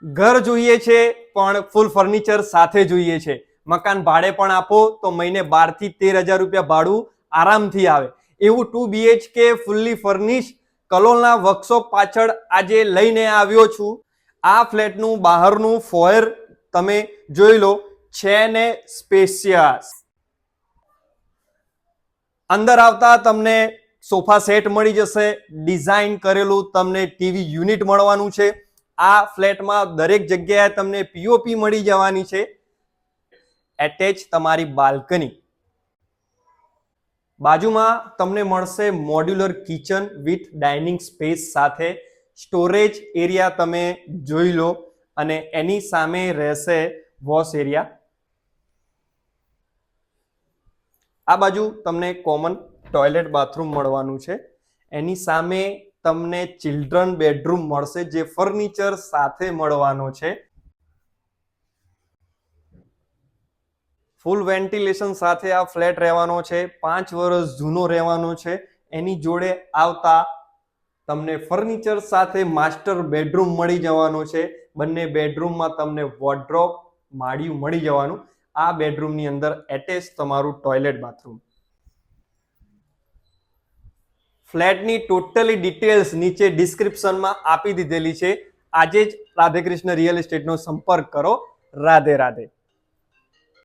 ઘર જોઈએ છે પણ ફૂલ ફર્નિચર સાથે જોઈએ છે, મકાન ભાડે પણ આપો તો મહિને 12 થી 13,000 રૂપિયા ભાડું આરામથી આવે એવું 2 BHK ફૂલ્લી ફર્નિશ કલોલના વર્કશોપ પાછળ આજે લઈને આવ્યો છું. આ ફ્લેટનું બહારનું ફોયર તમે જોઈ લો, છે ને સ્પેશિયસ. અંદર આવતા તમને સોફા સેટ મળી જશે, ડિઝાઇન કરેલું તમને ટીવી યુનિટ મળવાનું છે. આ ફ્લેટમાં દરેક જગ્યાએ તમને પીઓપી મળી જવાની છે. એટેચ તમારી બાલ્કની, બાજુમાં તમને મળશે modular kitchen with dining space સાથે. સ્ટોરેજ એરિયા તમે જોઈ લો અને એની સામે રહેશે વોશ એરિયા. આ બાજુ તમને કોમન ટોયલેટ બાથરૂમ મળવાનું છે. એની સામે તમને ચિલ્ડ્રન બેડરૂમ મળશે જે ફર્નિચર સાથે મળવાનો છે. ફૂલ વેન્ટિલેશન સાથે આ ફ્લેટ રહેવાનો છે. 5 વર્ષ જૂનો રહેવાનો છે. એની જોડે આવતા તમને ફર્નિચર સાથે માસ્ટર બેડરૂમ મળી જવાનો છે. બંને બેડરૂમમાં તમને વોર્ડરોબ માળિયું મળી જવાનું. આ બેડરૂમની અંદર એટેચ તમારું ટોયલેટ બાથરૂમ. ફ્લેટની ટોટલી ડિટેલ્સ નીચે ડિસ્ક્રિપ્શનમાં આપી દીધેલી છે. આજે જ રાધેકૃષ્ણ રિયલ એસ્ટેટનો સંપર્ક કરો. રાધે રાધે.